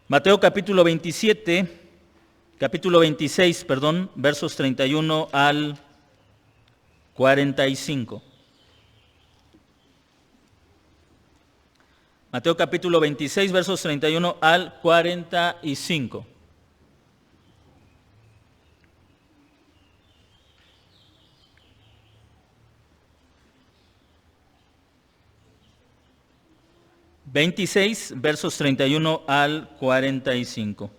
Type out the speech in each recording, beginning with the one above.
Mateo capítulo 26, versos 31 al 45. Mateo capítulo 26, versos 31 al 45. Versos 31 al 45.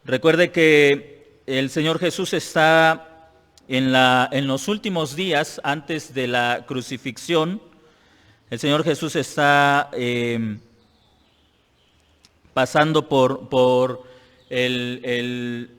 Recuerde que el Señor Jesús está en los últimos días antes de la crucifixión. El Señor Jesús está pasando por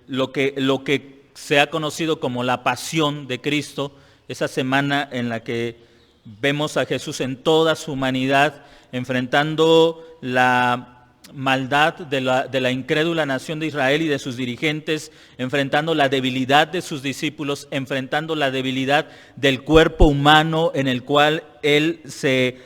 lo que se ha conocido como la pasión de Cristo, esa semana en la que vemos a Jesús en toda su humanidad, enfrentando la maldad de la incrédula nación de Israel y de sus dirigentes, enfrentando la debilidad de sus discípulos, enfrentando la debilidad del cuerpo humano en el cual Él se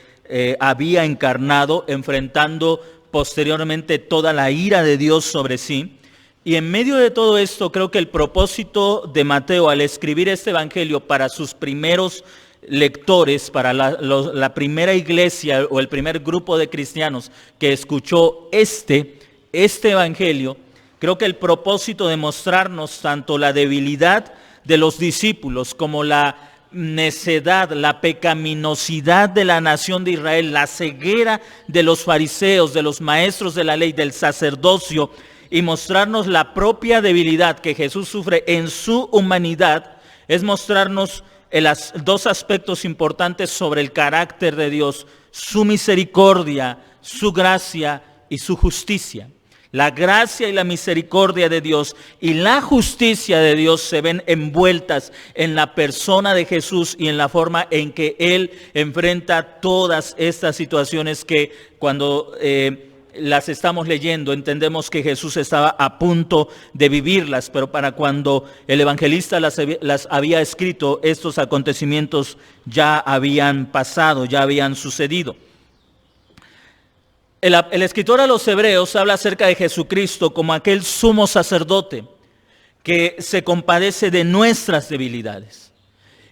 había encarnado, enfrentando posteriormente toda la ira de Dios sobre sí. Y en medio de todo esto, creo que el propósito de Mateo al escribir este evangelio para sus primeros lectores, para la primera iglesia o el primer grupo de cristianos que escuchó este evangelio, creo que el propósito de mostrarnos tanto la debilidad de los discípulos como la necedad, la pecaminosidad de la nación de Israel, la ceguera de los fariseos, de los maestros de la ley, del sacerdocio, y mostrarnos la propia debilidad que Jesús sufre en su humanidad, es mostrarnos dos aspectos importantes sobre el carácter de Dios: su misericordia, su gracia y su justicia. La gracia y la misericordia de Dios y la justicia de Dios se ven envueltas en la persona de Jesús y en la forma en que Él enfrenta todas estas situaciones que cuando las estamos leyendo entendemos que Jesús estaba a punto de vivirlas, pero para cuando el evangelista las había escrito, estos acontecimientos ya habían pasado, ya habían sucedido. El escritor a los Hebreos habla acerca de Jesucristo como aquel sumo sacerdote que se compadece de nuestras debilidades.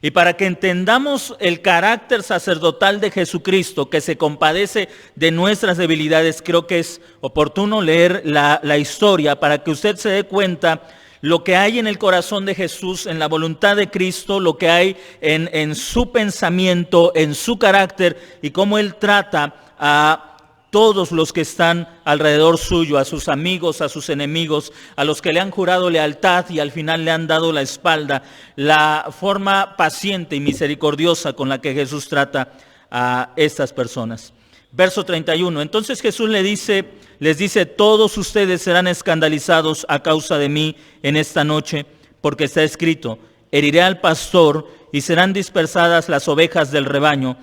Y para que entendamos el carácter sacerdotal de Jesucristo, que se compadece de nuestras debilidades, creo que es oportuno leer la historia para que usted se dé cuenta lo que hay en el corazón de Jesús, en la voluntad de Cristo, lo que hay en su pensamiento, en su carácter y cómo Él trata a todos los que están alrededor suyo, a sus amigos, a sus enemigos, a los que le han jurado lealtad y al final le han dado la espalda, la forma paciente y misericordiosa con la que Jesús trata a estas personas. Verso 31, entonces Jesús les dice, todos ustedes serán escandalizados a causa de mí en esta noche, porque está escrito, heriré al pastor y serán dispersadas las ovejas del rebaño,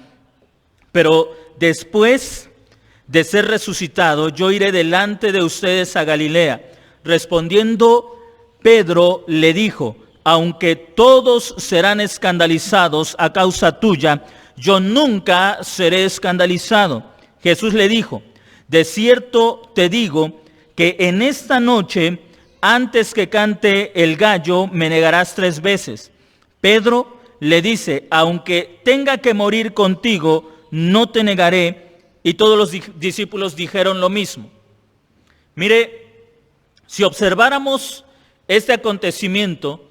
pero después de ser resucitado, yo iré delante de ustedes a Galilea. Respondiendo, Pedro le dijo, aunque todos serán escandalizados a causa tuya, yo nunca seré escandalizado. Jesús le dijo, de cierto te digo que en esta noche, antes que cante el gallo, me negarás 3 veces. Pedro le dice, aunque tenga que morir contigo, no te negaré. Y todos los discípulos dijeron lo mismo. Mire, si observáramos este acontecimiento,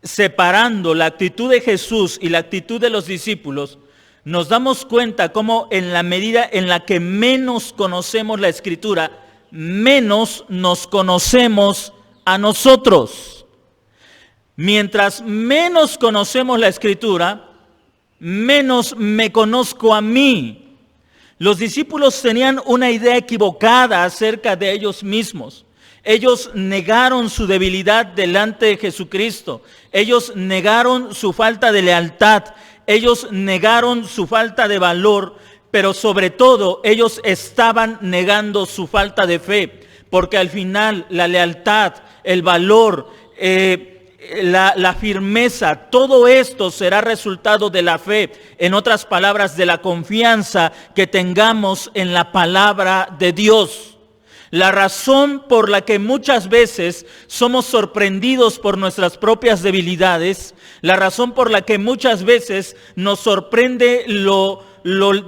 separando la actitud de Jesús y la actitud de los discípulos, nos damos cuenta cómo en la medida en la que menos conocemos la Escritura, menos nos conocemos a nosotros. Mientras menos conocemos la Escritura, menos me conozco a mí. Los discípulos tenían una idea equivocada acerca de ellos mismos. Ellos negaron su debilidad delante de Jesucristo. Ellos negaron su falta de lealtad. Ellos negaron su falta de valor. Pero sobre todo, ellos estaban negando su falta de fe. Porque al final, la lealtad, el valor, la firmeza, todo esto será resultado de la fe, en otras palabras, de la confianza que tengamos en la palabra de Dios. La razón por la que muchas veces somos sorprendidos por nuestras propias debilidades, la razón por la que muchas veces nos sorprende lo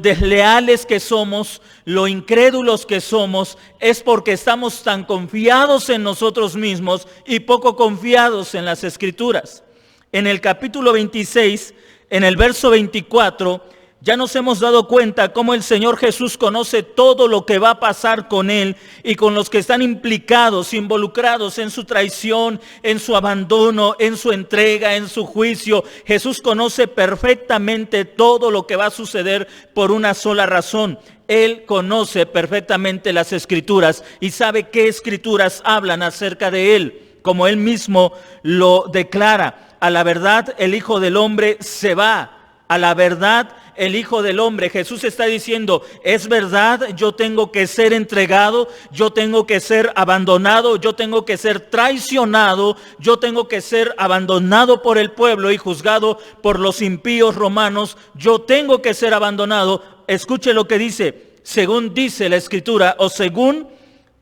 desleales que somos, lo incrédulos que somos, es porque estamos tan confiados en nosotros mismos y poco confiados en las Escrituras. En el capítulo 26, en el verso 24, ya nos hemos dado cuenta cómo el Señor Jesús conoce todo lo que va a pasar con Él y con los que están implicados, involucrados en su traición, en su abandono, en su entrega, en su juicio. Jesús conoce perfectamente todo lo que va a suceder por una sola razón. Él conoce perfectamente las Escrituras y sabe qué Escrituras hablan acerca de Él, como Él mismo lo declara. A la verdad, el Hijo del Hombre se va. A la verdad, el Hijo del Hombre. Jesús está diciendo, es verdad, yo tengo que ser entregado, yo tengo que ser abandonado, yo tengo que ser traicionado, yo tengo que ser abandonado por el pueblo y juzgado por los impíos romanos, yo tengo que ser abandonado. Escuche lo que dice, según dice la Escritura o según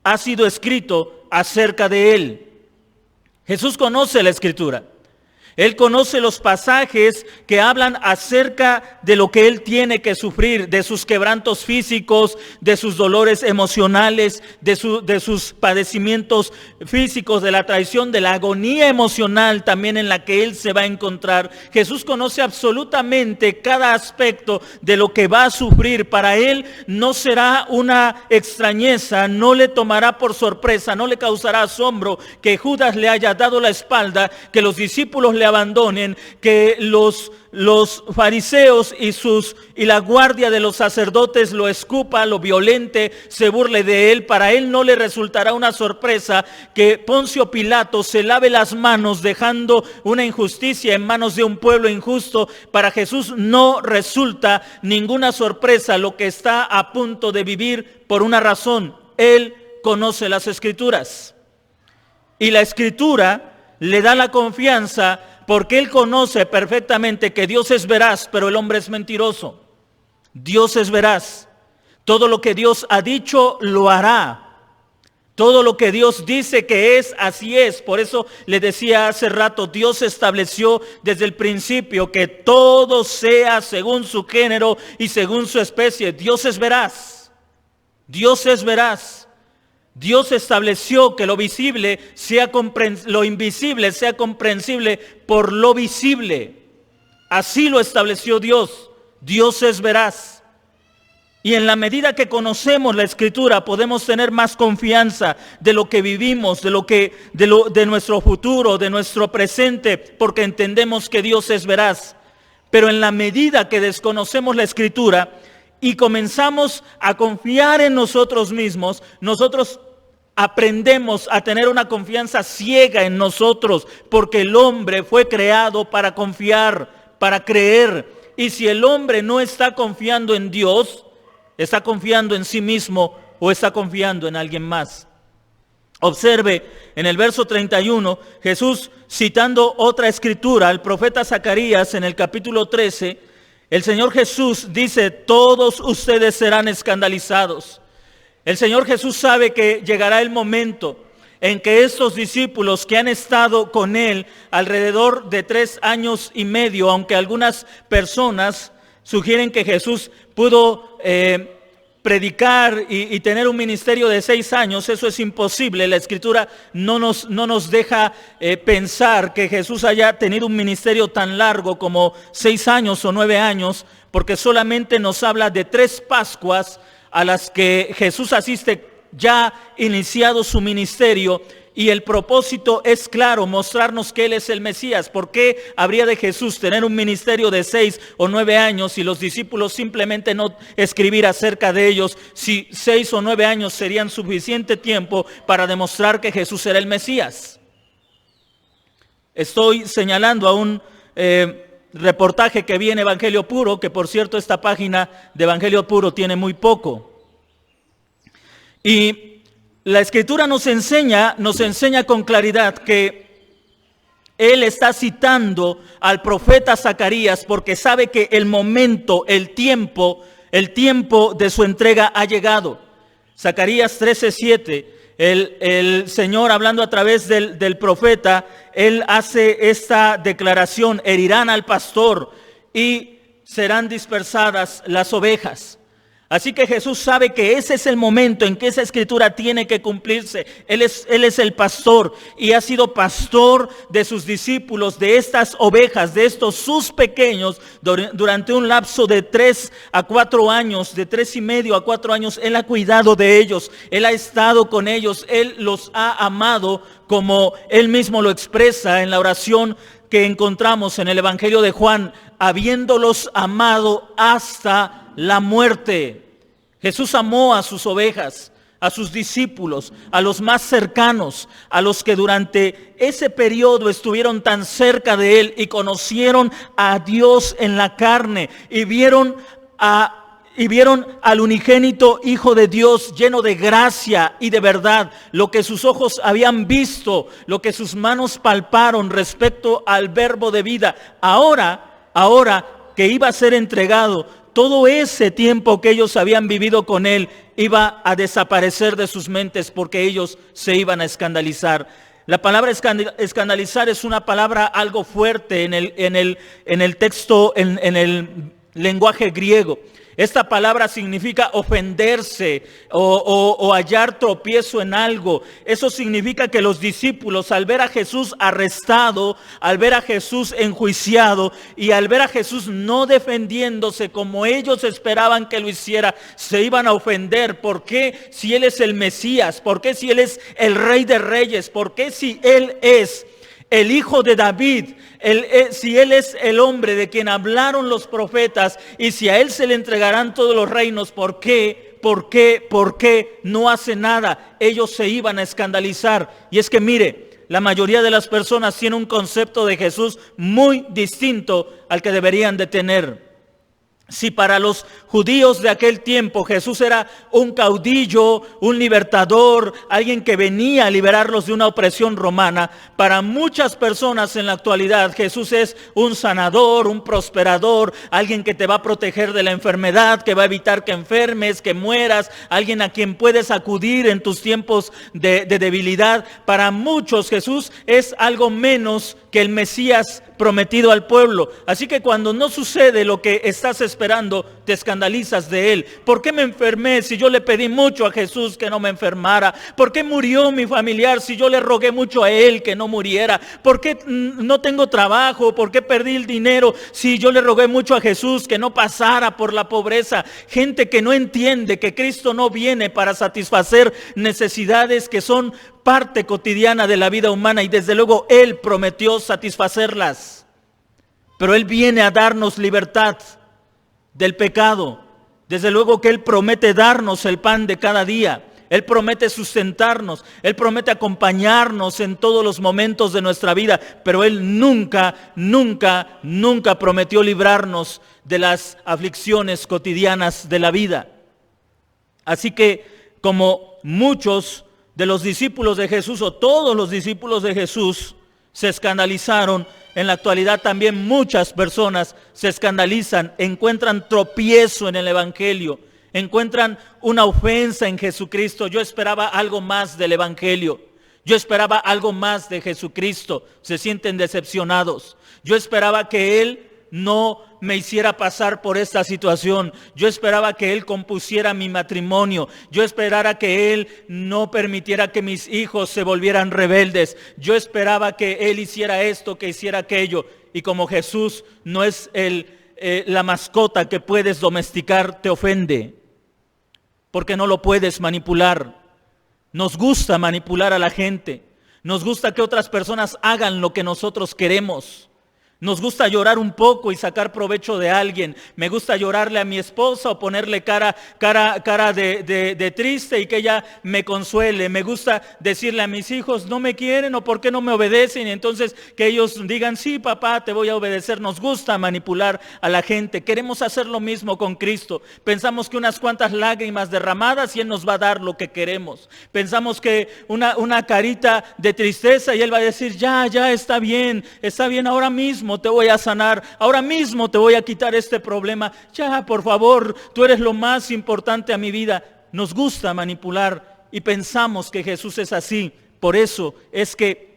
ha sido escrito acerca de Él. Jesús conoce la Escritura. Él conoce los pasajes que hablan acerca de lo que Él tiene que sufrir, de sus quebrantos físicos, de sus dolores emocionales, de sus padecimientos físicos, de la traición, de la agonía emocional también en la que Él se va a encontrar. Jesús conoce absolutamente cada aspecto de lo que va a sufrir. Para Él no será una extrañeza, no le tomará por sorpresa, no le causará asombro que Judas le haya dado la espalda, que los discípulos le abandonen, que los fariseos y la guardia de los sacerdotes lo escupa, lo violente, se burle de Él. Para Él no le resultará una sorpresa que Poncio Pilato se lave las manos dejando una injusticia en manos de un pueblo injusto. Para Jesús no resulta ninguna sorpresa lo que está a punto de vivir por una razón. Él conoce las Escrituras. Y la Escritura le da la confianza porque Él conoce perfectamente que Dios es veraz, pero el hombre es mentiroso. Dios es veraz. Todo lo que Dios ha dicho, lo hará. Todo lo que Dios dice que es, así es. Por eso le decía hace rato, Dios estableció desde el principio que todo sea según su género y según su especie. Dios es veraz. Dios es veraz. Dios estableció que lo invisible sea comprensible por lo visible. Así lo estableció Dios. Dios es veraz. Y en la medida que conocemos la Escritura, podemos tener más confianza de lo que vivimos, de nuestro futuro, de nuestro presente, porque entendemos que Dios es veraz. Pero en la medida que desconocemos la Escritura y comenzamos a confiar en nosotros mismos, nosotros aprendemos a tener una confianza ciega en nosotros, porque el hombre fue creado para confiar, para creer. Y si el hombre no está confiando en Dios, está confiando en sí mismo o está confiando en alguien más. Observe en el verso 31, Jesús citando otra escritura, el profeta Zacarías en el capítulo 13, el Señor Jesús dice, todos ustedes serán escandalizados. El Señor Jesús sabe que llegará el momento en que estos discípulos que han estado con Él alrededor de 3 años y medio, aunque algunas personas sugieren que Jesús pudo predicar y tener un ministerio de 6 años, eso es imposible. La Escritura no nos deja pensar que Jesús haya tenido un ministerio tan largo como 6 años o 9 años, porque solamente nos habla de 3 Pascuas a las que Jesús asiste ya iniciado su ministerio, y el propósito es claro, mostrarnos que Él es el Mesías. ¿Por qué habría de Jesús tener un ministerio de 6 o 9 años y los discípulos simplemente no escribir acerca de ellos, si 6 o 9 años serían suficiente tiempo para demostrar que Jesús era el Mesías? Estoy señalando a un reportaje que vi en Evangelio Puro, que por cierto esta página de Evangelio Puro tiene muy poco. Y la Escritura nos enseña con claridad que Él está citando al profeta Zacarías porque sabe que el momento, el tiempo de su entrega ha llegado. Zacarías 13:7, el Señor, hablando a través del profeta, Él hace esta declaración: herirán al pastor y serán dispersadas las ovejas. Así que Jesús sabe que ese es el momento en que esa escritura tiene que cumplirse. Él es el pastor y ha sido pastor de sus discípulos, de estas ovejas, de estos sus pequeños, durante un lapso de 3 a 4 años, de 3,5 a 4 años. Él ha cuidado de ellos, Él ha estado con ellos, Él los ha amado, como Él mismo lo expresa en la oración que encontramos en el Evangelio de Juan: habiéndolos amado hasta la muerte. Jesús amó a sus ovejas, a sus discípulos, a los más cercanos, a los que durante ese periodo estuvieron tan cerca de Él y conocieron a Dios en la carne y vieron al unigénito Hijo de Dios lleno de gracia y de verdad, lo que sus ojos habían visto, lo que sus manos palparon respecto al verbo de vida. Ahora que iba a ser entregado, todo ese tiempo que ellos habían vivido con Él iba a desaparecer de sus mentes, porque ellos se iban a escandalizar. La palabra escandalizar es una palabra algo fuerte en el texto, en el lenguaje griego. Esta palabra significa ofenderse o hallar tropiezo en algo. Eso significa que los discípulos, al ver a Jesús arrestado, al ver a Jesús enjuiciado y al ver a Jesús no defendiéndose como ellos esperaban que lo hiciera, se iban a ofender. ¿Por qué si Él es el Mesías? ¿Por qué si Él es el Rey de Reyes? ¿Por qué si Él es el Hijo de David? Si Él es el hombre de quien hablaron los profetas, y si a Él se le entregarán todos los reinos, ¿por qué no hace nada? Ellos se iban a escandalizar. Y es que mire, la mayoría de las personas tienen un concepto de Jesús muy distinto al que deberían de tener. Si para los judíos de aquel tiempo Jesús era un caudillo, un libertador, alguien que venía a liberarlos de una opresión romana, para muchas personas en la actualidad Jesús es un sanador, un prosperador, alguien que te va a proteger de la enfermedad, que va a evitar que enfermes, que mueras, alguien a quien puedes acudir en tus tiempos de debilidad. Para muchos Jesús es algo menos que el Mesías prometido al pueblo. Así que cuando no sucede lo que estás esperando, te escandalizas de Él. ¿Por qué me enfermé si yo le pedí mucho a Jesús que no me enfermara? ¿Por qué murió mi familiar si yo le rogué mucho a Él que no muriera? ¿Por qué no tengo trabajo? ¿Por qué perdí el dinero si yo le rogué mucho a Jesús que no pasara por la pobreza? Gente que no entiende que Cristo no viene para satisfacer necesidades que son parte cotidiana de la vida humana, y desde luego Él prometió satisfacerlas. Pero Él viene a darnos libertad del pecado. Desde luego que Él promete darnos el pan de cada día. Él promete sustentarnos. Él promete acompañarnos en todos los momentos de nuestra vida. Pero Él nunca prometió librarnos de las aflicciones cotidianas de la vida. Así que, como muchos de los discípulos de Jesús, o todos los discípulos de Jesús, se escandalizaron, en la actualidad también muchas personas se escandalizan, encuentran tropiezo en el Evangelio, encuentran una ofensa en Jesucristo. Yo esperaba algo más del Evangelio, yo esperaba algo más de Jesucristo. Se sienten decepcionados. Yo esperaba que Él no me hiciera pasar por esta situación. Yo esperaba que Él compusiera mi matrimonio. Yo esperara que Él no permitiera que mis hijos se volvieran rebeldes. Yo esperaba que Él hiciera esto, que hiciera aquello. Y como Jesús no es la mascota que puedes domesticar, te ofende, porque no lo puedes manipular. Nos gusta manipular a la gente. Nos gusta que otras personas hagan lo que nosotros queremos. Nos gusta llorar un poco y sacar provecho de alguien. Me gusta llorarle a mi esposa o ponerle cara de triste y que ella me consuele. Me gusta decirle a mis hijos, no me quieren o por qué no me obedecen. Y entonces que ellos digan, sí papá, te voy a obedecer. Nos gusta manipular a la gente. Queremos hacer lo mismo con Cristo. Pensamos que unas cuantas lágrimas derramadas y Él nos va a dar lo que queremos. Pensamos que una carita de tristeza y Él va a decir, ya está bien, ahora mismo te voy a sanar, ahora mismo te voy a quitar este problema, ya por favor, tú eres lo más importante a mi vida. nos gusta manipular y pensamos que Jesús es así. Por eso es que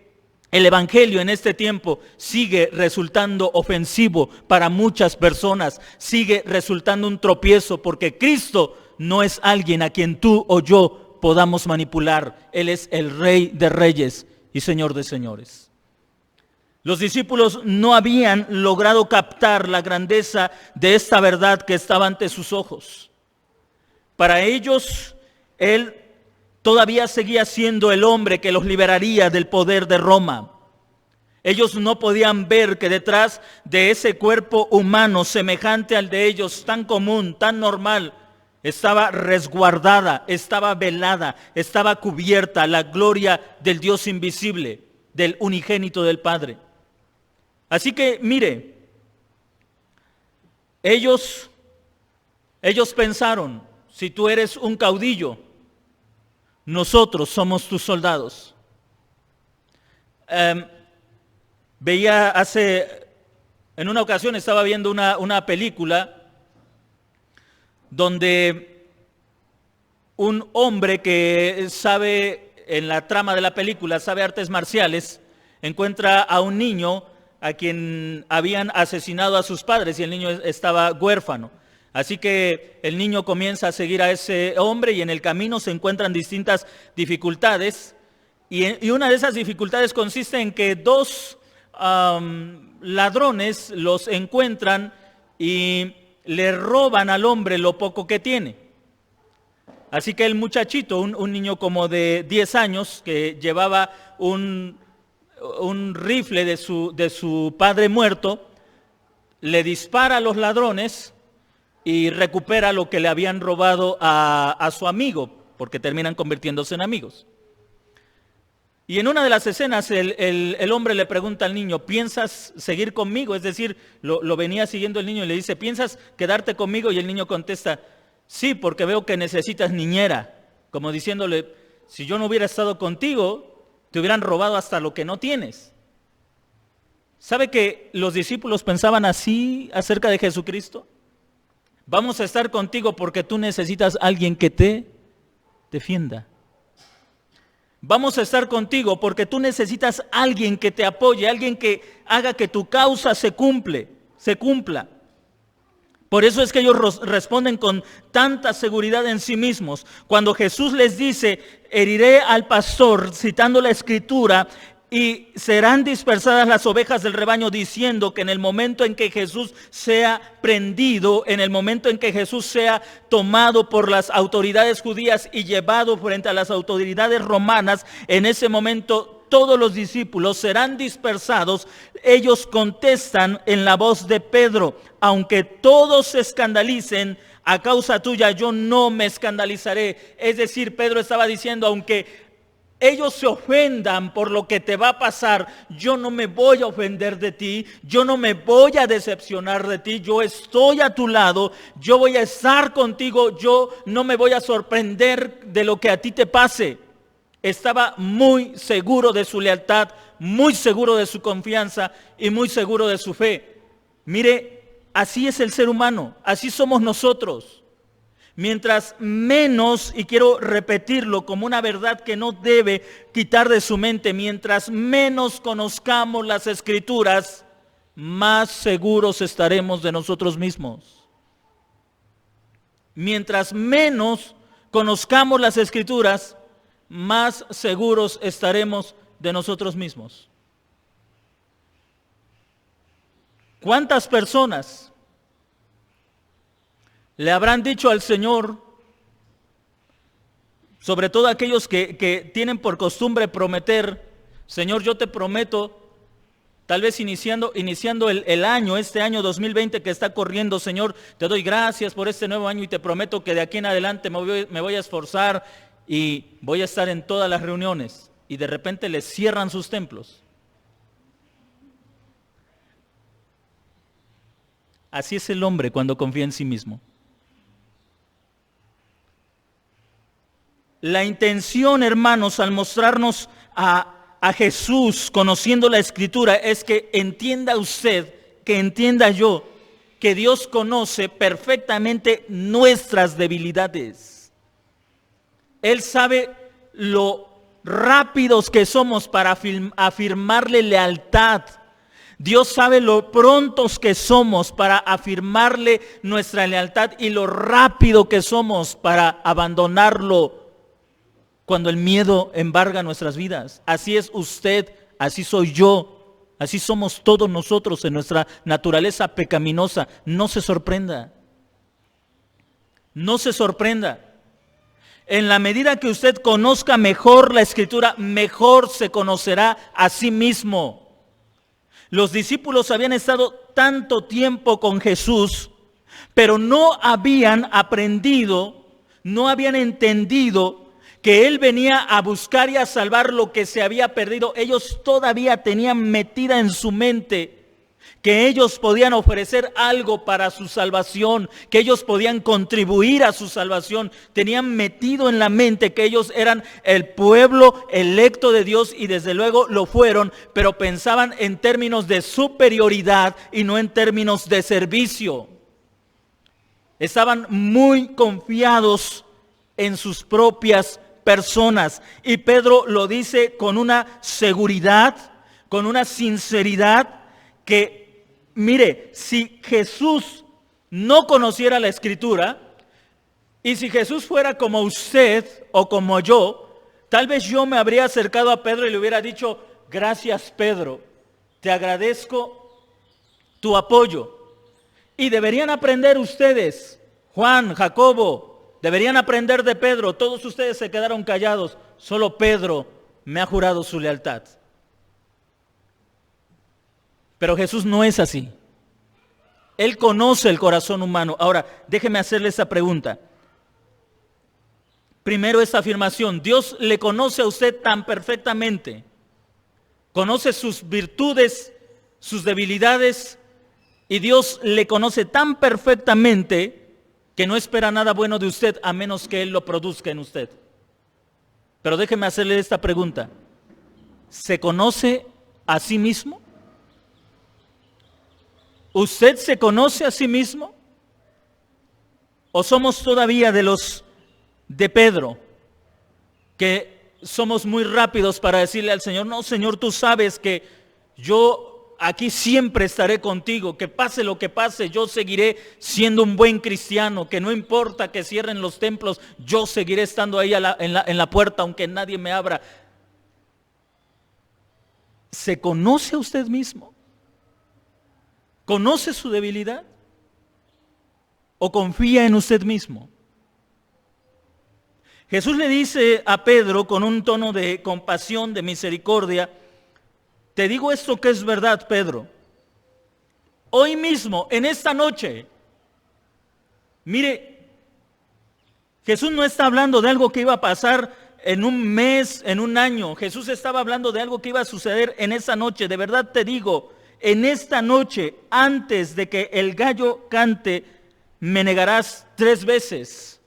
el evangelio en este tiempo sigue resultando ofensivo para muchas personas, sigue resultando un tropiezo, porque Cristo no es alguien a quien tú o yo podamos manipular. Él es el Rey de Reyes y Señor de Señores. Los discípulos no habían logrado captar la grandeza de esta verdad que estaba ante sus ojos. Para ellos, Él todavía seguía siendo el hombre que los liberaría del poder de Roma. Ellos no podían ver que detrás de ese cuerpo humano semejante al de ellos, tan común, tan normal, estaba resguardada, estaba velada, estaba cubierta la gloria del Dios invisible, del unigénito del Padre. Así que mire, ellos pensaron, si tú eres un caudillo, nosotros somos tus soldados. Veía en una ocasión estaba viendo una película donde un hombre que sabe, en la trama de la película, sabe artes marciales, encuentra a un niño a quien habían asesinado a sus padres y el niño estaba huérfano. Así que el niño comienza a seguir a ese hombre y en el camino se encuentran distintas dificultades y una de esas dificultades consiste en que dos ladrones los encuentran y le roban al hombre lo poco que tiene. Así que el muchachito, un niño como de 10 años que llevaba un rifle de su padre muerto, le dispara a los ladrones y recupera lo que le habían robado a su amigo, porque terminan convirtiéndose en amigos. Y en una de las escenas el hombre le pregunta al niño, ¿piensas seguir conmigo? Es decir, lo venía siguiendo el niño y le dice, ¿piensas quedarte conmigo? Y el niño contesta, sí, porque veo que necesitas niñera, como diciéndole, si yo no hubiera estado contigo, te hubieran robado hasta lo que no tienes. ¿Sabe que los discípulos pensaban así acerca de Jesucristo? Vamos a estar contigo porque tú necesitas a alguien que te defienda. Vamos a estar contigo porque tú necesitas a alguien que te apoye, alguien que haga que tu causa se cumpla. Por eso es que ellos responden con tanta seguridad en sí mismos. Cuando Jesús les dice, heriré al pastor, citando la Escritura, y serán dispersadas las ovejas del rebaño, diciendo que en el momento en que Jesús sea prendido, en el momento en que Jesús sea tomado por las autoridades judías y llevado frente a las autoridades romanas, en ese momento todos los discípulos serán dispersados. Ellos contestan en la voz de Pedro, aunque todos se escandalicen, a causa tuya yo no me escandalizaré. Es decir, Pedro estaba diciendo, aunque ellos se ofendan por lo que te va a pasar, yo no me voy a ofender de ti, yo no me voy a decepcionar de ti, yo estoy a tu lado, yo voy a estar contigo, yo no me voy a sorprender de lo que a ti te pase. Estaba muy seguro de su lealtad, muy seguro de su confianza y muy seguro de su fe. Mire, así es el ser humano, así somos nosotros. Mientras menos, y quiero repetirlo como una verdad que no debe quitar de su mente, mientras menos conozcamos las Escrituras, más seguros estaremos de nosotros mismos. Mientras menos conozcamos las Escrituras, más seguros estaremos de nosotros mismos. ¿Cuántas personas le habrán dicho al Señor, sobre todo aquellos que tienen por costumbre prometer, Señor, yo te prometo, tal vez iniciando el año, este año 2020 que está corriendo, Señor, te doy gracias por este nuevo año y te prometo que de aquí en adelante me voy a esforzar y voy a estar en todas las reuniones, y de repente les cierran sus templos? Así es el hombre cuando confía en sí mismo. La intención, hermanos, al mostrarnos a Jesús conociendo la Escritura, es que entienda usted, que entienda yo, que Dios conoce perfectamente nuestras debilidades. Él sabe lo rápidos que somos para afirmarle lealtad. Dios sabe lo prontos que somos para afirmarle nuestra lealtad y lo rápido que somos para abandonarlo cuando el miedo embarga nuestras vidas. Así es usted, así soy yo, así somos todos nosotros en nuestra naturaleza pecaminosa. No se sorprenda. No se sorprenda. En la medida que usted conozca mejor la Escritura, mejor se conocerá a sí mismo. Los discípulos habían estado tanto tiempo con Jesús, pero no habían aprendido, no habían entendido que Él venía a buscar y a salvar lo que se había perdido. Ellos todavía tenían metida en su mente que ellos podían ofrecer algo para su salvación, que ellos podían contribuir a su salvación. Tenían metido en la mente que ellos eran el pueblo electo de Dios y desde luego lo fueron, pero pensaban en términos de superioridad y no en términos de servicio. Estaban muy confiados en sus propias personas y Pedro lo dice con una seguridad, con una sinceridad que, mire, si Jesús no conociera la Escritura y si Jesús fuera como usted o como yo, tal vez yo me habría acercado a Pedro y le hubiera dicho: gracias, Pedro, te agradezco tu apoyo. Y deberían aprender ustedes, Juan, Jacobo, deberían aprender de Pedro. Todos ustedes se quedaron callados, solo Pedro me ha jurado su lealtad. Pero Jesús no es así. Él conoce el corazón humano. Ahora, déjeme hacerle esta pregunta. Primero, esta afirmación: Dios le conoce a usted tan perfectamente. Conoce sus virtudes, sus debilidades, y Dios le conoce tan perfectamente que no espera nada bueno de usted a menos que Él lo produzca en usted. Pero déjeme hacerle esta pregunta. ¿Se conoce a sí mismo? ¿Usted se conoce a sí mismo? ¿O somos todavía de los de Pedro, que somos muy rápidos para decirle al Señor: no, Señor, tú sabes que yo aquí siempre estaré contigo, que pase lo que pase, yo seguiré siendo un buen cristiano, que no importa que cierren los templos, yo seguiré estando ahí en la puerta aunque nadie me abra? ¿Se conoce a usted mismo? ¿Conoce su debilidad? ¿O confía en usted mismo? Jesús le dice a Pedro con un tono de compasión, de misericordia: te digo esto que es verdad, Pedro. Hoy mismo, en esta noche. Mire, Jesús no está hablando de algo que iba a pasar en un mes, en un año. Jesús estaba hablando de algo que iba a suceder en esa noche. De verdad te digo, en esta noche, antes de que el gallo cante, me negarás 3 veces.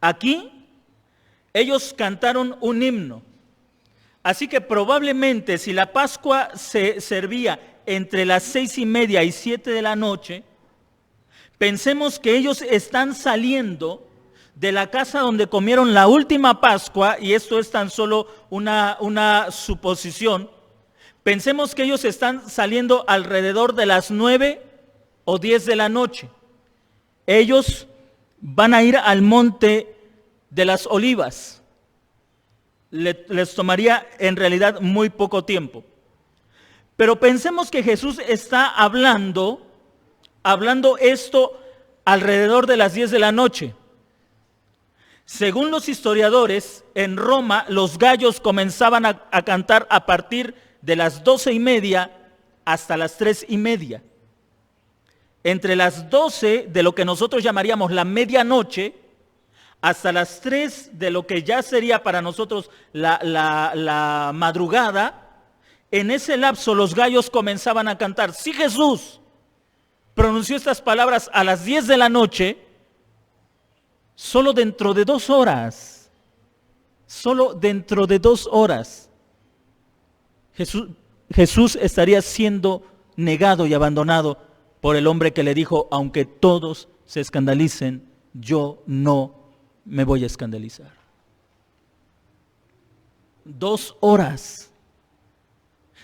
Aquí, ellos cantaron un himno. Así que probablemente si la Pascua se servía entre las 6:30 y 7 de la noche, pensemos que ellos están saliendo de la casa donde comieron la última Pascua, y esto es tan solo una suposición. Pensemos que ellos están saliendo alrededor de las 9 o 10 de la noche. Ellos van a ir al monte de las Olivas. Les tomaría en realidad muy poco tiempo. Pero pensemos que Jesús está hablando esto alrededor de las 10 de la noche. Según los historiadores, en Roma los gallos comenzaban a cantar a partir de las 12:30 hasta las 3:30. Entre las 12 de lo que nosotros llamaríamos la medianoche hasta las 3 de lo que ya sería para nosotros la madrugada, en ese lapso los gallos comenzaban a cantar. Si Jesús pronunció estas palabras a las 10 de la noche, solo dentro de 2 horas, Jesús estaría siendo negado y abandonado por el hombre que le dijo: aunque todos se escandalicen, yo no me voy a escandalizar. 2 horas.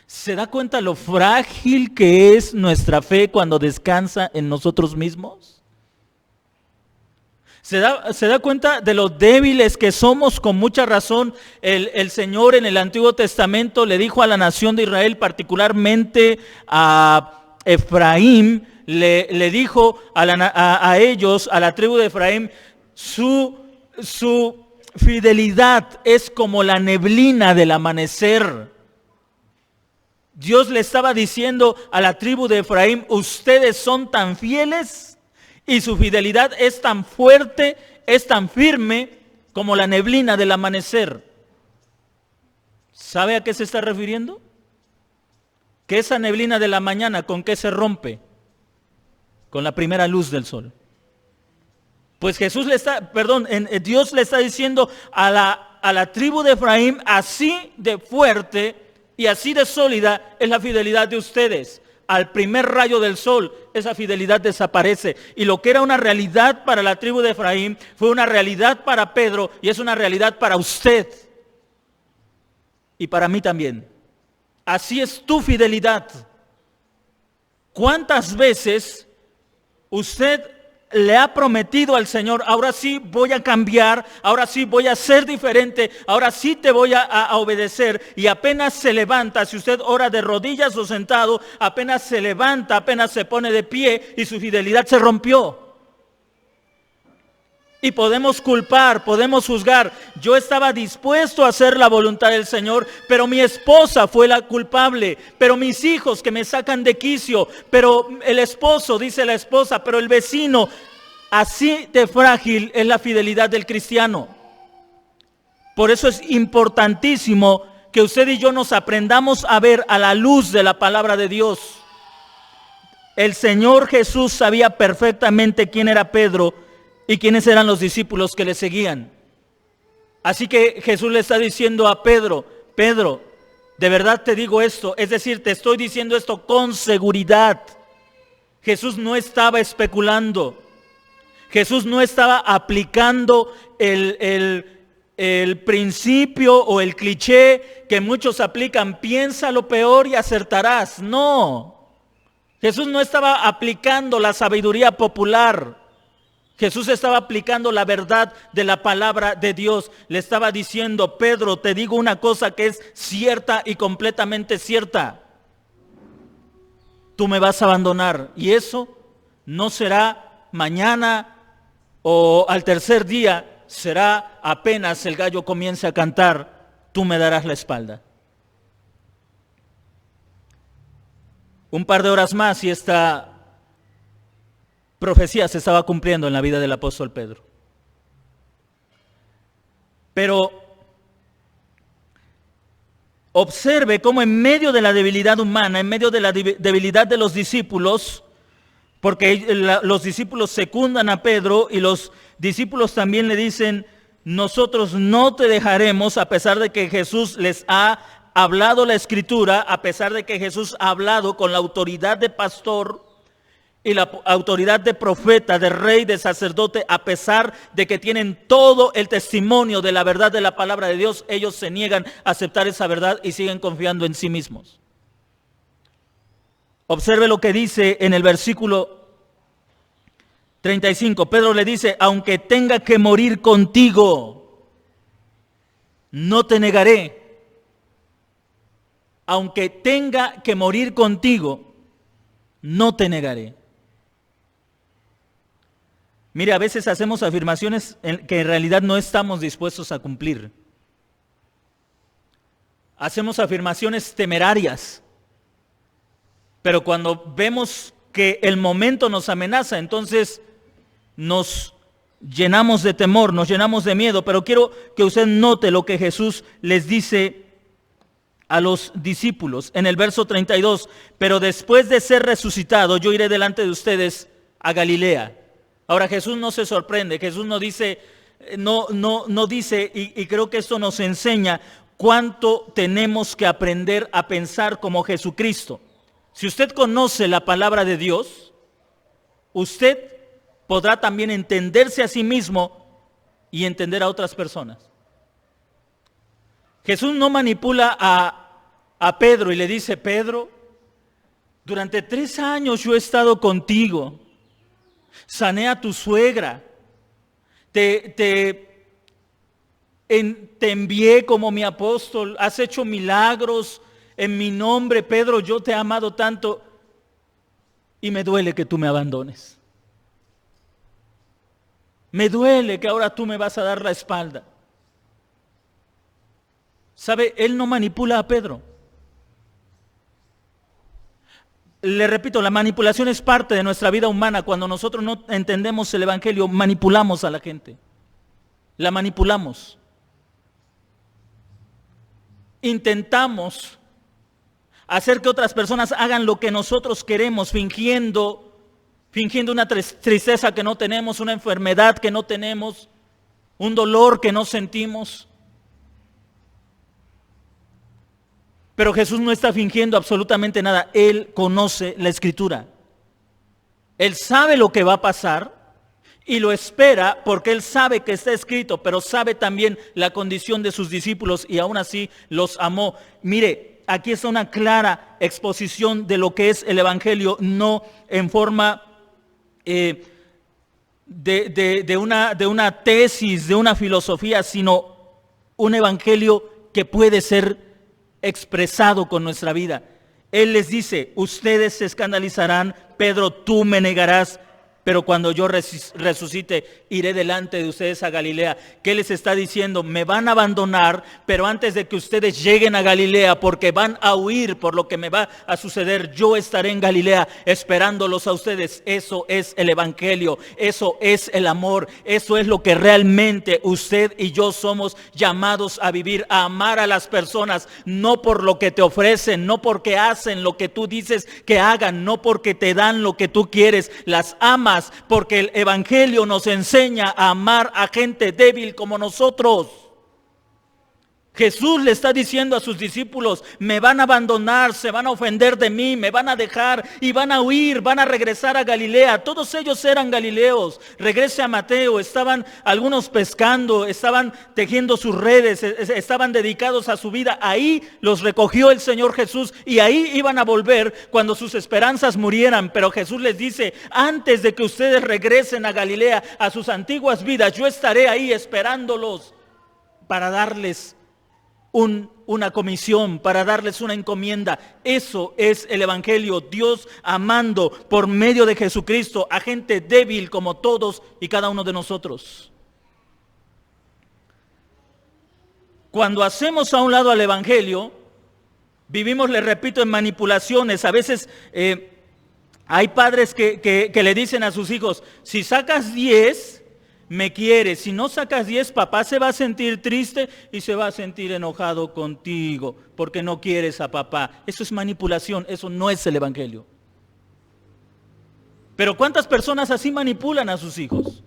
¿Se da cuenta lo frágil que es nuestra fe cuando descansa en nosotros mismos? ¿Se da cuenta de lo débiles que somos? Con mucha razón, el Señor en el Antiguo Testamento le dijo a la nación de Israel, particularmente a Efraín, le dijo a ellos, a la tribu de Efraín, su fidelidad es como la neblina del amanecer. Dios le estaba diciendo a la tribu de Efraín, ustedes son tan fieles y su fidelidad es tan fuerte, es tan firme como la neblina del amanecer. ¿Sabe a qué se está refiriendo? Que esa neblina de la mañana, ¿con qué se rompe? Con la primera luz del sol. Pues Dios le está diciendo a la tribu de Efraín, así de fuerte y así de sólida es la fidelidad de ustedes. Al primer rayo del sol, esa fidelidad desaparece. Y lo que era una realidad para la tribu de Efraín, fue una realidad para Pedro y es una realidad para usted. Y para mí también. Así es tu fidelidad. ¿Cuántas veces usted le ha prometido al Señor, ahora sí voy a cambiar, ahora sí voy a ser diferente, ahora sí te voy a obedecer, y apenas se levanta, si usted ora de rodillas o sentado, apenas se levanta, apenas se pone de pie y su fidelidad se rompió? Y podemos culpar, podemos juzgar. Yo estaba dispuesto a hacer la voluntad del Señor, pero mi esposa fue la culpable, pero mis hijos que me sacan de quicio, pero el esposo, dice la esposa, pero el vecino. Así de frágil es la fidelidad del cristiano. Por eso es importantísimo que usted y yo nos aprendamos a ver a la luz de la palabra de Dios. El Señor Jesús sabía perfectamente quién era Pedro y quiénes eran los discípulos que le seguían. Así que Jesús le está diciendo a Pedro, Pedro, de verdad te digo esto, es decir, te estoy diciendo esto con seguridad. Jesús no estaba especulando. Jesús no estaba aplicando el principio o el cliché que muchos aplican, piensa lo peor y acertarás. No, Jesús no estaba aplicando la sabiduría popular. Jesús estaba aplicando la verdad de la palabra de Dios. Le estaba diciendo, Pedro, te digo una cosa que es cierta y completamente cierta. Tú me vas a abandonar y eso no será mañana o al tercer día, será apenas el gallo comience a cantar, tú me darás la espalda. Un par de horas más y esta profecía se estaba cumpliendo en la vida del apóstol Pedro. Pero observe cómo en medio de la debilidad humana, en medio de la debilidad de los discípulos, porque los discípulos secundan a Pedro y los discípulos también le dicen, nosotros no te dejaremos, a pesar de que Jesús les ha hablado la Escritura, a pesar de que Jesús ha hablado con la autoridad de pastor y la autoridad de profeta, de rey, de sacerdote, a pesar de que tienen todo el testimonio de la verdad de la palabra de Dios, ellos se niegan a aceptar esa verdad y siguen confiando en sí mismos. Observe lo que dice en el versículo 35. Pedro le dice, aunque tenga que morir contigo, no te negaré. Aunque tenga que morir contigo, no te negaré. Mire, a veces hacemos afirmaciones que en realidad no estamos dispuestos a cumplir. Hacemos afirmaciones temerarias. Pero cuando vemos que el momento nos amenaza, entonces nos llenamos de temor, nos llenamos de miedo. Pero quiero que usted note lo que Jesús les dice a los discípulos en el verso 32. Pero después de ser resucitado, yo iré delante de ustedes a Galilea. Ahora Jesús no se sorprende, Jesús no dice, y creo que esto nos enseña cuánto tenemos que aprender a pensar como Jesucristo. Si usted conoce la palabra de Dios, usted podrá también entenderse a sí mismo y entender a otras personas. Jesús no manipula a Pedro y le dice: Pedro, durante 3 años yo he estado contigo, sané a tu suegra, te envié como mi apóstol, has hecho milagros en mi nombre, Pedro, yo te he amado tanto y me duele que tú me abandones. Me duele que ahora tú me vas a dar la espalda. ¿Sabe? Él no manipula a Pedro. Le repito, la manipulación es parte de nuestra vida humana. Cuando nosotros no entendemos el Evangelio, manipulamos a la gente. La manipulamos. Intentamos hacer que otras personas hagan lo que nosotros queremos, fingiendo una tristeza que no tenemos, una enfermedad que no tenemos, un dolor que no sentimos. Pero Jesús no está fingiendo absolutamente nada. Él conoce la Escritura. Él sabe lo que va a pasar y lo espera porque Él sabe que está escrito, pero sabe también la condición de sus discípulos y aún así los amó. Mire, aquí está una clara exposición de lo que es el Evangelio, no en forma de una tesis, de una filosofía, sino un Evangelio que puede ser expresado con nuestra vida. Él les dice: ustedes se escandalizarán, Pedro, tú me negarás, pero cuando yo resucite, iré delante de ustedes a Galilea. ¿Qué les está diciendo? Me van a abandonar, pero antes de que ustedes lleguen a Galilea, porque van a huir por lo que me va a suceder, yo estaré en Galilea esperándolos a ustedes. Eso es el Evangelio, eso es el amor, eso es lo que realmente usted y yo somos llamados a vivir, a amar a las personas, no por lo que te ofrecen, no porque hacen lo que tú dices que hagan, no porque te dan lo que tú quieres, las amas porque el Evangelio nos enseña a amar a gente débil como nosotros. Jesús le está diciendo a sus discípulos: me van a abandonar, se van a ofender de mí, me van a dejar y van a huir, van a regresar a Galilea. Todos ellos eran galileos. Regrese a Mateo, estaban algunos pescando, estaban tejiendo sus redes, estaban dedicados a su vida. Ahí los recogió el Señor Jesús y ahí iban a volver cuando sus esperanzas murieran. Pero Jesús les dice: antes de que ustedes regresen a Galilea, a sus antiguas vidas, yo estaré ahí esperándolos para darles una comisión, para darles una encomienda. Eso es el Evangelio, Dios amando por medio de Jesucristo a gente débil como todos y cada uno de nosotros. Cuando hacemos a un lado al Evangelio, vivimos, le repito, en manipulaciones. A veces hay padres que le dicen a sus hijos: si sacas 10, me quieres. Si no sacas 10, papá se va a sentir triste y se va a sentir enojado contigo porque no quieres a papá. Eso es manipulación, eso no es el Evangelio. Pero ¿cuántas personas así manipulan a sus hijos?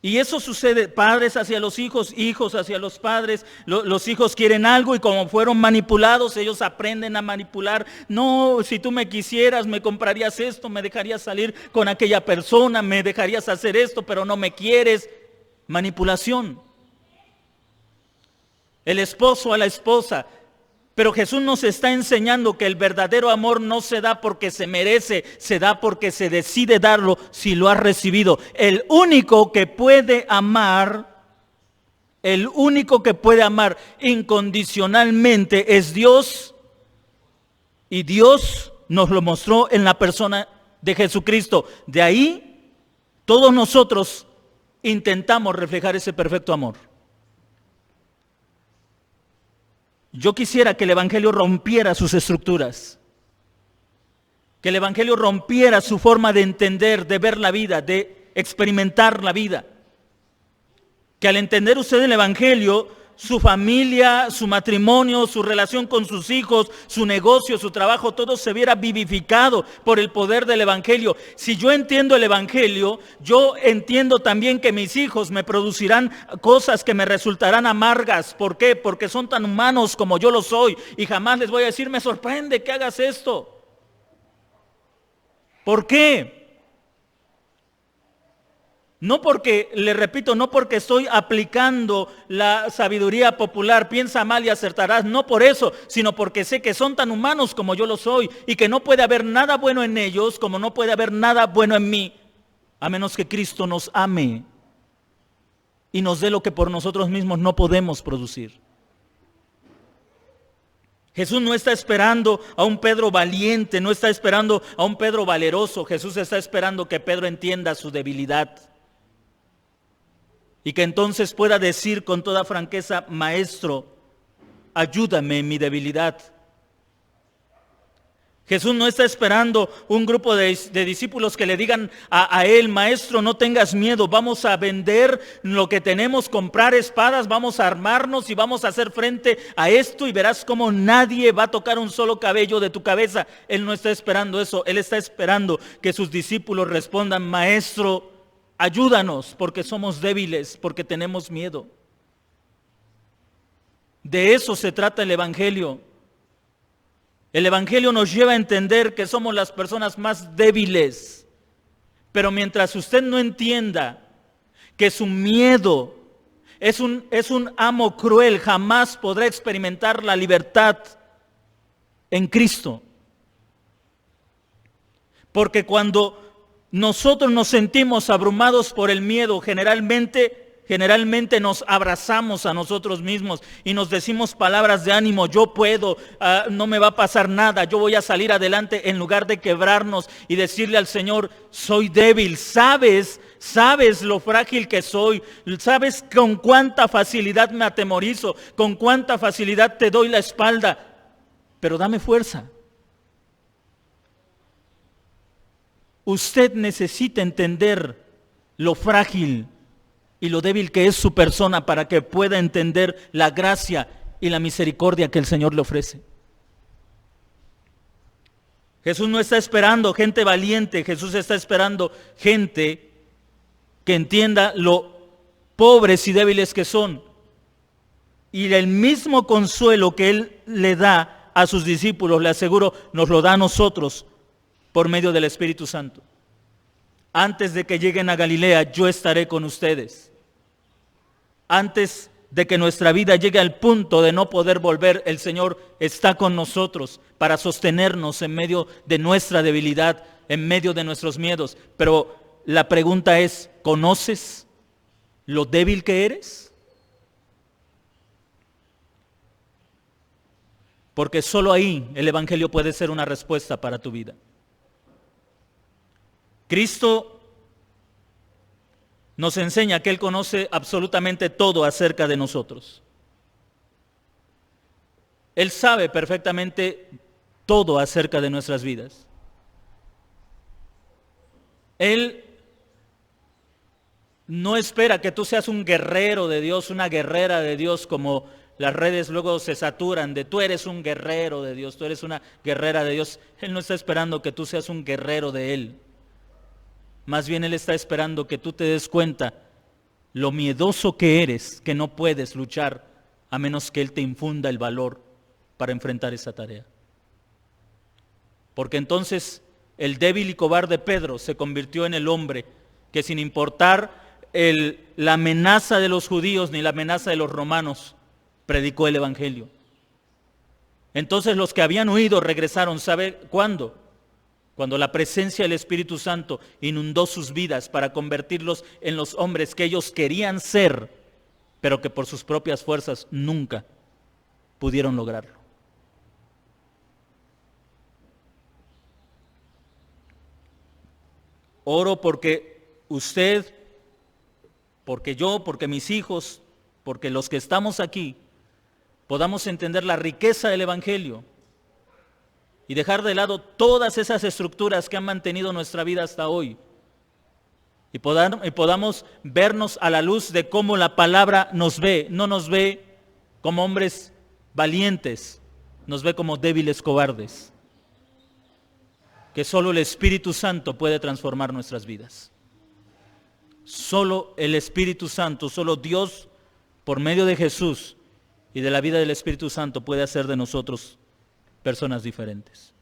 Y eso sucede, padres hacia los hijos, hijos hacia los padres. Los hijos quieren algo y como fueron manipulados, ellos aprenden a manipular. No, si tú me quisieras, me comprarías esto, me dejarías salir con aquella persona, me dejarías hacer esto, pero no me quieres. Manipulación. El esposo a la esposa. Pero Jesús nos está enseñando que el verdadero amor no se da porque se merece, se da porque se decide darlo si lo has recibido. El único que puede amar incondicionalmente es Dios, y Dios nos lo mostró en la persona de Jesucristo. De ahí todos nosotros intentamos reflejar ese perfecto amor. Yo quisiera que el Evangelio rompiera sus estructuras, que el Evangelio rompiera su forma de entender, de ver la vida, de experimentar la vida. Que al entender usted el Evangelio, su familia, su matrimonio, su relación con sus hijos, su negocio, su trabajo, todo se viera vivificado por el poder del Evangelio. Si yo entiendo el Evangelio, yo entiendo también que mis hijos me producirán cosas que me resultarán amargas. ¿Por qué? Porque son tan humanos como yo lo soy y jamás les voy a decir: me sorprende que hagas esto. ¿Por qué? No porque, le repito, no porque estoy aplicando la sabiduría popular, piensa mal y acertarás, no por eso, sino porque sé que son tan humanos como yo lo soy y que no puede haber nada bueno en ellos como no puede haber nada bueno en mí, a menos que Cristo nos ame y nos dé lo que por nosotros mismos no podemos producir. Jesús no está esperando a un Pedro valiente, no está esperando a un Pedro valeroso. Jesús está esperando que Pedro entienda su debilidad y que entonces pueda decir con toda franqueza: Maestro, ayúdame en mi debilidad. Jesús no está esperando un grupo de discípulos que le digan a él: Maestro, no tengas miedo, vamos a vender lo que tenemos, comprar espadas, vamos a armarnos y vamos a hacer frente a esto y verás cómo nadie va a tocar un solo cabello de tu cabeza. Él no está esperando eso, Él está esperando que sus discípulos respondan: Maestro, ayúdanos, porque somos débiles, porque tenemos miedo. De eso se trata el Evangelio. El Evangelio nos lleva a entender que somos las personas más débiles. Pero mientras usted no entienda que su miedo es un amo cruel, jamás podrá experimentar la libertad en Cristo. Porque cuando nosotros nos sentimos abrumados por el miedo, generalmente nos abrazamos a nosotros mismos y nos decimos palabras de ánimo: yo puedo, no me va a pasar nada, yo voy a salir adelante, en lugar de quebrarnos y decirle al Señor: soy débil, sabes lo frágil que soy, sabes con cuánta facilidad me atemorizo, con cuánta facilidad te doy la espalda, pero dame fuerza. Usted necesita entender lo frágil y lo débil que es su persona para que pueda entender la gracia y la misericordia que el Señor le ofrece. Jesús no está esperando gente valiente, Jesús está esperando gente que entienda lo pobres y débiles que son. Y el mismo consuelo que Él le da a sus discípulos, le aseguro, nos lo da a nosotros por medio del Espíritu Santo. Antes de que lleguen a Galilea, yo estaré con ustedes. Antes de que nuestra vida llegue al punto de no poder volver, el Señor está con nosotros para sostenernos en medio de nuestra debilidad, en medio de nuestros miedos. Pero la pregunta es: ¿conoces lo débil que eres? Porque solo ahí el Evangelio puede ser una respuesta para tu vida. Cristo nos enseña que Él conoce absolutamente todo acerca de nosotros. Él sabe perfectamente todo acerca de nuestras vidas. Él no espera que tú seas un guerrero de Dios, una guerrera de Dios, como las redes luego se saturan de: tú eres un guerrero de Dios, tú eres una guerrera de Dios. Él no está esperando que tú seas un guerrero de Él. Más bien Él está esperando que tú te des cuenta lo miedoso que eres, que no puedes luchar a menos que Él te infunda el valor para enfrentar esa tarea. Porque entonces el débil y cobarde Pedro se convirtió en el hombre que, sin importar la amenaza de los judíos ni la amenaza de los romanos, predicó el Evangelio. Entonces los que habían huido regresaron. ¿Sabe cuándo? Cuando la presencia del Espíritu Santo inundó sus vidas para convertirlos en los hombres que ellos querían ser, pero que por sus propias fuerzas nunca pudieron lograrlo. Oro porque usted, porque yo, porque mis hijos, porque los que estamos aquí, podamos entender la riqueza del Evangelio y dejar de lado todas esas estructuras que han mantenido nuestra vida hasta hoy. Y podamos vernos a la luz de cómo la palabra nos ve. No nos ve como hombres valientes, nos ve como débiles cobardes. Que solo el Espíritu Santo puede transformar nuestras vidas. Solo el Espíritu Santo, solo Dios, por medio de Jesús y de la vida del Espíritu Santo, puede hacer de nosotros personas diferentes.